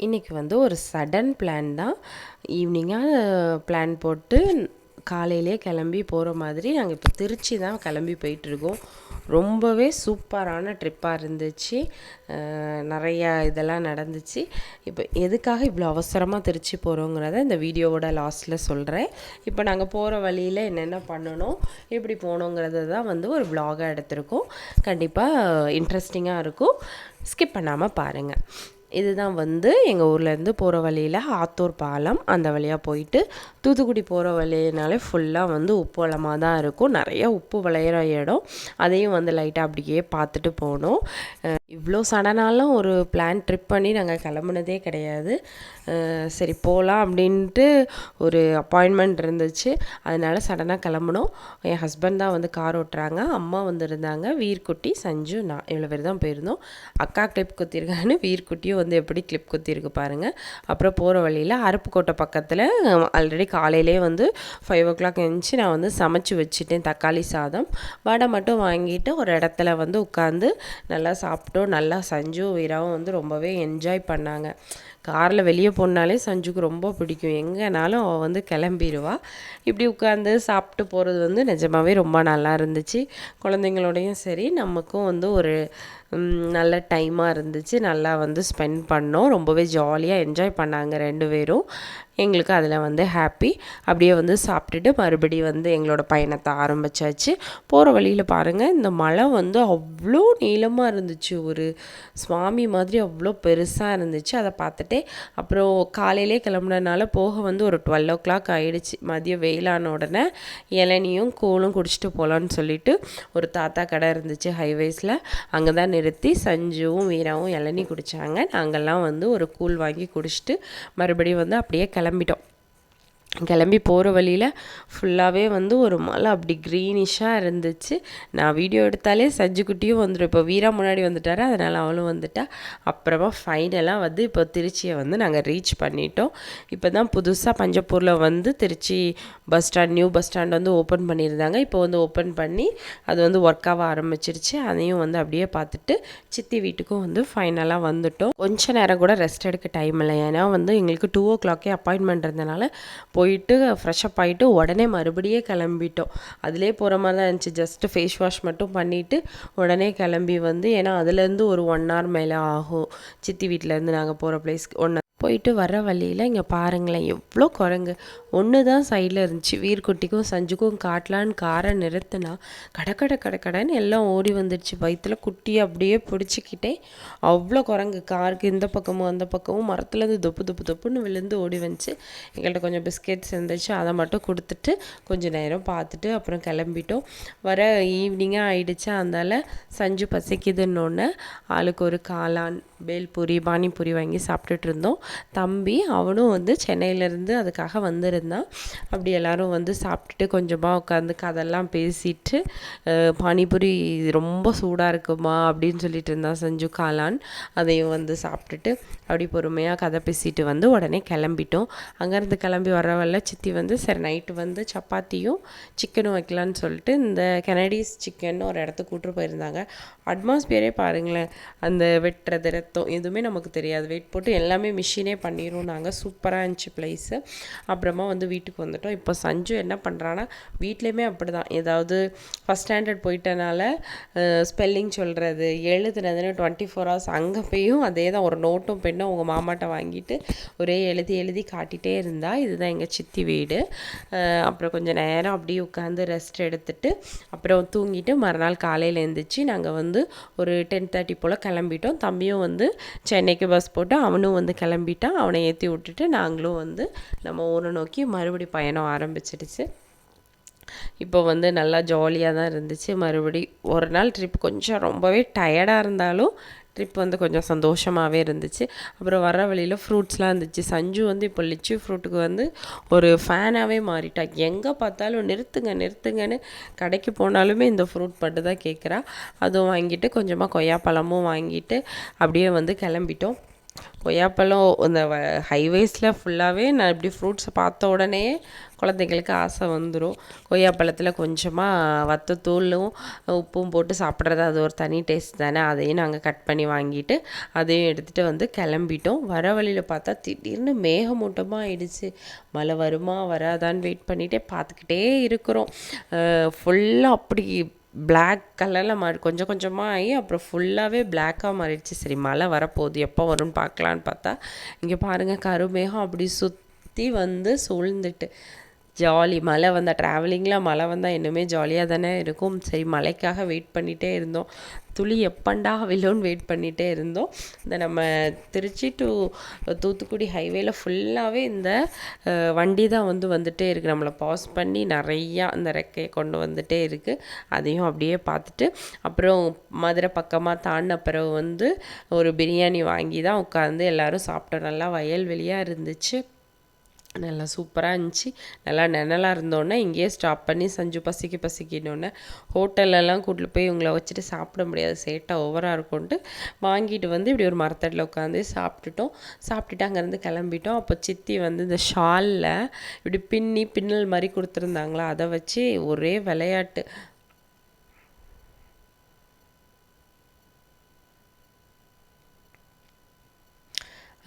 இன்றைக்கி வந்து ஒரு சடன் பிளான் தான். ஈவினிங்காக பிளான் போட்டு காலையிலே கிளம்பி போகிற மாதிரி நாங்கள் இப்போ திருச்சி தான் கிளம்பி போயிட்டுருக்கோம். ரொம்பவே சூப்பரான ட்ரிப்பாக இருந்துச்சு. நிறையா இதெல்லாம் நடந்துச்சு. இப்போ எதுக்காக இவ்வளோ அவசரமாக திருச்சி போகிறோங்கிறத இந்த வீடியோவோட லாஸ்ட்டில் சொல்கிறேன். இப்போ நாங்கள் போகிற வழியில் என்னென்ன பண்ணணும், எப்படி போகணுங்கிறத தான் வந்து ஒரு vlog-ஆ எடுத்திருக்கோம். கண்டிப்பாக இன்ட்ரெஸ்டிங்காக இருக்கும். ஸ்கிப் பண்ணாமல் பாருங்கள். இதுதான் வந்து எங்கள் ஊர்லேருந்து போகிற வழியில் ஆத்தூர் பாலம், அந்த வழியாக போயிட்டு தூத்துக்குடி போகிற வழியினாலே ஃபுல்லாக வந்து உப்பு வளமாக தான் இருக்கும். நிறைய உப்பு விளையிற இடம். அதையும் வந்து லைட்டாக அப்படியே பார்த்துட்டு போனோம். இவ்வளோ சடனாலாம் ஒரு பிளான் ட்ரிப் பண்ணி நாங்கள் கிளம்புனதே கிடையாது. சரி போகலாம் அப்படின்ட்டு ஒரு அப்பாயின்மெண்ட் இருந்துச்சு. அதனால் சடனாக கிளம்புனோம். என் ஹஸ்பண்ட் தான் வந்து கார் ஓட்டுறாங்க, அம்மா வந்துருந்தாங்க, வீர்குட்டி, சஞ்சு, நான் இவ்வளோ பேர் தான் போயிருந்தோம். அக்கா கிளிப் குத்திருக்கான்னு வீர்குட்டியும் வந்து எப்படி கிளிப் குத்திருக்கு பாருங்கள். அப்புறம் போகிற வழியில் அருப்புக்கோட்டை பக்கத்தில் ஆல்ரெடி காலையிலே வந்து 5 o'clock எழுந்துச்சி நான் வந்து சமைச்சு வச்சுட்டேன். தக்காளி சாதம், வடை மட்டும் வாங்கிட்டு ஒரு இடத்துல வந்து உட்காந்து நல்லா சாப்பிட்டோம். நல்லா சஞ்சு வீராவும் வந்து ரொம்பவே என்ஜாய் பண்ணாங்க. காரில் வெளியே போனாலே சஞ்சுக்கு ரொம்ப பிடிக்கும். எங்கேனாலும் அவள் வந்து கிளம்பிடுவா. இப்படி உட்காந்து சாப்பிட்டு போகிறது வந்து நிஜமாகவே ரொம்ப நல்லா இருந்துச்சு. குழந்தைங்களோடையும் சரி நமக்கும் வந்து ஒரு நல்ல டைமாக இருந்துச்சு. நல்லா வந்து ஸ்பெண்ட் பண்ணோம். ரொம்பவே ஜாலியாக என்ஜாய் பண்ணாங்க 2 பேரும். எங்களுக்கு அதில் வந்து ஹாப்பி. அப்படியே வந்து சாப்பிட்டுட்டு மறுபடியும் வந்து எங்களோட பயணத்தை ஆரம்பித்தாச்சு. போகிற வழியில் பாருங்கள், இந்த மலை வந்து அவ்வளோ நீளமாக இருந்துச்சு. ஒரு சுவாமி மாதிரி அவ்வளோ பெருசாக இருந்துச்சு. அதை பார்த்துட்டே அப்புறம் காலையிலே கிளம்புனனால போக வந்து ஒரு 12 o'clock ஆகிடுச்சு. மதியம் வெயிலான உடனே இளநியும் கூழும் குடிச்சிட்டு போகலான்னு சொல்லிட்டு ஒரு தாத்தா கடை இருந்துச்சு ஹைவேஸில். அங்கே தான் நிறுத்தி சஞ்சுவும் வீராவும் இளநீ குடித்தாங்க. நாங்கள்லாம் வந்து ஒரு கூழ் வாங்கி குடிச்சிட்டு மறுபடியும் வந்து அப்படியே கிளம்பிட்டோம். கிளம்பி போகிற வழியில் ஃபுல்லாகவே வந்து ஒரு மலை அப்படி க்ரீனிஷாக இருந்துச்சு. நான் வீடியோ எடுத்தாலே சஞ்சு குட்டியும் வந்துடும். இப்போ வீரா முன்னாடி வந்துட்டார், அதனால் அவளும் வந்துட்டா. அப்புறமா ஃபைனலாக வந்து இப்போ திருச்சியை வந்து நாங்கள் ரீச் பண்ணிட்டோம். இப்போ தான் புதுசாக பஞ்சப்பூரில் வந்து Trichy bus stand, new bus stand வந்து ஓப்பன் பண்ணியிருந்தாங்க. இப்போ வந்து ஓப்பன் பண்ணி அது வந்து ஒர்க்காக ஆரம்பிச்சிருச்சு. அதையும் வந்து அப்படியே பார்த்துட்டு சித்தி வீட்டுக்கும் வந்து ஃபைனலாக வந்துட்டோம். கொஞ்ச நேரம் கூட ரெஸ்ட் எடுக்க டைம் இல்லை. ஏன்னா வந்து எங்களுக்கு 2 o'clock அப்பாயின்மெண்ட் இருந்தனால போயிட்டு ஃப்ரெஷ்அப் ஆகிட்டு உடனே மறுபடியே கிளம்பிட்டோம். அதிலே போகிற மாதிரி தான் இருந்துச்சு. ஜஸ்ட்டு ஃபேஸ் வாஷ் மட்டும் பண்ணிவிட்டு உடனே கிளம்பி வந்து, ஏன்னா அதுலேருந்து ஒரு 1 hour மேலே ஆகும் சித்தி வீட்டிலேருந்து நாங்கள் போகிற பிளேஸ்க்கு. போயிட்டு வர வழியில் இங்கே பாருங்களேன், எவ்வளோ குரங்கு. ஒன்று தான் சைடில் இருந்துச்சு. வீர்குட்டிக்கும் சஞ்சுக்கும் காட்டலான்னு காரை நிறுத்தினா கடன்னு எல்லாம் ஓடி வந்துடுச்சு. வயிற்றில் குட்டியை அப்படியே பிடிச்சிக்கிட்டே அவ்வளோ குரங்கு. காருக்கு இந்த பக்கமும் அந்த பக்கமும் மரத்துலேருந்து தொப்புன்னு விழுந்து ஓடி வந்துச்சு. எங்கள்கிட்ட கொஞ்சம் பிஸ்கெட்ஸ் இருந்துச்சு, அதை மட்டும் கொடுத்துட்டு கொஞ்சம் நேரம் பார்த்துட்டு அப்புறம் கிளம்பிட்டோம். வர ஈவினிங்காக ஆயிடுச்சு. அதனால் சஞ்சு பசிக்குதுன்னொன்னே ஆளுக்கு ஒரு காளான், பேல்பூரி, பானிபூரி வாங்கி சாப்பிட்டுட்டு இருந்தோம். தம்பி அவனும் வந்து சென்னையிலேருந்து அதுக்காக வந்திருந்தான். அப்படி எல்லோரும் வந்து சாப்பிட்டுட்டு கொஞ்சமாக உட்காந்து கதெல்லாம் பேசிட்டு, பானிபூரி ரொம்ப சூடாக இருக்குமா அப்படின்னு சொல்லிட்டு இருந்தான் சஞ்சு. காளான் அதையும் வந்து சாப்பிட்டுட்டு அப்படி பொறுமையாக கதை பேசிட்டு வந்து உடனே கிளம்பிட்டோம். அங்கேருந்து கிளம்பி வரவல்ல சித்தி வந்து சரி நைட்டு வந்து சப்பாத்தியும் சிக்கனும் வைக்கலான்னு சொல்லிட்டு இந்த கெனடிஸ் சிக்கன் ஒரு இடத்துக்கு கூப்பிட்டு போயிருந்தாங்க. அட்மாஸ்பியரே பாருங்களேன், அந்த வெட்டுறது ரத்தம் எதுவுமே நமக்கு தெரியாது. வெயிட் போட்டு எல்லாமே மிஷினே பண்ணிடுவோம். நாங்கள் சூப்பராக இருந்துச்சு பிளேஸு. அப்புறமா வந்து வீட்டுக்கு வந்துட்டோம். இப்போ சஞ்சு என்ன பண்ணுறான்னா, வீட்லேயுமே அப்படி தான், ஏதாவது ஃபஸ்ட் ஸ்டாண்டர்ட் போயிட்டனால ஸ்பெல்லிங் சொல்கிறது எழுதுனதுன்னு 24 hours அங்கே போயும் அதே தான். ஒரு நோட்டும் பெண்ணும் உங்கள் மாமாட்ட வாங்கிட்டு ஒரே எழுதி காட்டிகிட்டே இருந்தா. இதுதான் எங்கள் சித்தி வீடு. அப்புறம் கொஞ்சம் நேரம் அப்படியே உட்காந்து ரெஸ்ட் எடுத்துட்டு அப்புறம் தூங்கிட்டு மறுநாள் காலையில் எழுந்திரிச்சு நாங்கள் வந்து ஒரு 10:30 போல் கிளம்பிட்டோம். தம்பியும் வந்து சென்னைக்கு பஸ் போட்டு அவனும் வந்து கிளம்பிட்டான். அவனை ஏற்றி விட்டுட்டு நாங்களும் வந்து நம்ம ஊரை நோக்கி மறுபடி பயணம் ஆரம்பிச்சிடுச்சு. இப்போ வந்து நல்லா ஜாலியாக தான் இருந்துச்சு. மறுபடி ஒரு நாள் ட்ரிப் கொஞ்சம் ரொம்பவே டயர்டாக இருந்தாலும் ட்ரிப் வந்து கொஞ்சம் சந்தோஷமாகவே இருந்துச்சு. அப்புறம் வர வழியில் ஃப்ரூட்ஸ்லாம் இருந்துச்சு. சஞ்சு வந்து இப்போ லிச்சி ஃப்ரூட்டுக்கு வந்து ஒரு ஃபேனாகவே மாறிட்டா. எங்கே பார்த்தாலும் நிறுத்துங்கன்னு கடைக்கு போனாலுமே இந்த ஃப்ரூட் மட்டும் தான் கேட்குறா. அதுவும் வாங்கிட்டு கொஞ்சமாக கொய்யாப்பழமும் வாங்கிட்டு அப்படியே வந்து கிளம்பிட்டோம். கொய்யாப்பழம் இந்த ஹைவேஸில் ஃபுல்லாகவே நான் இப்படி ஃப்ரூட்ஸை பார்த்த உடனே குழந்தைங்களுக்கு ஆசை வந்துடும். கொய்யாப்பழத்தில் கொஞ்சமாக வத்தத்தூளும் உப்பும் போட்டு சாப்பிட்றது அது ஒரு தனி டேஸ்ட் தானே. அதையும் நாங்கள் கட் பண்ணி வாங்கிட்டு அதையும் எடுத்துகிட்டு வந்து கிளம்பிட்டோம். வர வழியில் பார்த்தா திடீர்னு மேகமூட்டமாக ஆயிடுச்சு. மழை வருமா வராதான்னு வெயிட் பண்ணிகிட்டே பார்த்துக்கிட்டே இருக்கிறோம். ஃபுல்லாக அப்படி பிளாக் கலரில் கொஞ்சம் கொஞ்சமாக ஆகி அப்புறம் ஃபுல்லாகவே பிளாக்காக மாறிடுச்சு. சரி மழை வரப்போகுது, எப்போ வரும்னு பார்க்கலான்னு பார்த்தா இங்கே பாருங்கள் கருமேகம் அப்படி சுற்றி வந்து சூழ்ந்துட்டு ஜாலி. மழை வந்தால் ட்ராவலிங்கில் மழை வந்தால் இன்னுமே ஜாலியாக தானே இருக்கும். சரி மழைக்காக வெயிட் பண்ணிகிட்டே இருந்தோம். துளி எப்பண்டா விழுன்னு வெயிட் பண்ணிகிட்டே இருந்தோம். இந்த நம்ம திருச்சி டு தூத்துக்குடி ஹைவேல ஃபுல்லாகவே இந்த வண்டி தான் வந்துட்டே இருக்குது. நம்மளை பாஸ் பண்ணி நிறையா இந்த ரெக்கையை கொண்டு வந்துட்டே இருக்குது. அதையும் அப்படியே பார்த்துட்டு அப்புறம் மதுரை பக்கமாக தாண்டின பிறகு ஒரு பிரியாணி வாங்கி தான் உட்காந்து எல்லோரும் சாப்பிட்டோம். நல்லா வயல்வெளியாக இருந்துச்சு, நல்லா சூப்பராக இருந்துச்சு. நல்லா நிழலாக இருந்தோன்னே இங்கேயே ஸ்டாப் பண்ணி சஞ்சு பசிக்கினோடனே ஹோட்டலெல்லாம் கூட்டிட்டு போய் இவங்கள வச்சுட்டு சாப்பிட முடியாது, சேட்டை ஓவராக இருக்கும்ன்ட்டு வாங்கிட்டு இப்படி ஒரு மரத்தடியில் உட்காந்து சாப்பிட்டுட்டு அங்கேருந்து கிளம்பிட்டோம். அப்போ சித்தி இந்த ஷாலில் இப்படி பின்னல் மாதிரி கொடுத்துருந்தாங்களா, அதை வச்சு ஒரே விளையாட்டு.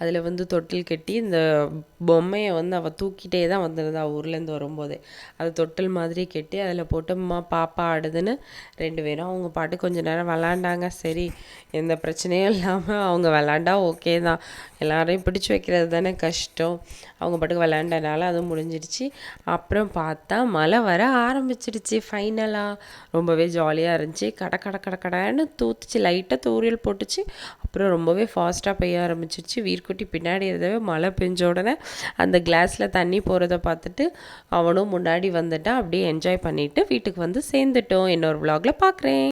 அதில் தொட்டில் கட்டி இந்த பொம்மையை அவள் தூக்கிட்டே தான் வந்திருந்தா ஊர்லேருந்து வரும்போதே. அதை தொட்டில் மாதிரி கட்டி அதில் போட்டு அம்மா பாப்பா ஆடுதுன்னு 2 பேரும் அவங்க பாட்டு கொஞ்சம் நேரம் விளாண்டாங்க. சரி எந்த பிரச்சனையும் இல்லாமல் அவங்க விளாண்டா ஓகே தான். எல்லாரையும் பிடிச்சி வைக்கிறது தானே கஷ்டம். அவங்க பாட்டுக்கு விளாண்டனால அதுவும் முடிஞ்சிடுச்சு. அப்புறம் பார்த்தா மழை வர ஆரம்பிச்சிடுச்சு ஃபைனலாக. ரொம்பவே ஜாலியாக இருந்துச்சு. கடன்னு தூத்துச்சு, லைட்டாக தூரியல் போட்டுச்சு. அப்புறம் ரொம்பவே ஃபாஸ்ட்டாக பெய்ய ஆரம்பிச்சிடுச்சு. வீர்க்குட்டி பின்னாடி இருந்தவே மழை பெஞ்ச உடனே அந்த கிளாஸில் தண்ணி போகிறத பார்த்துட்டு அவனும் முன்னாடி வந்துட்டான். அப்படியே என்ஜாய் பண்ணிவிட்டு வீட்டுக்கு சேர்ந்துட்டோம். இன்னொரு vlogல பார்க்குறேன்.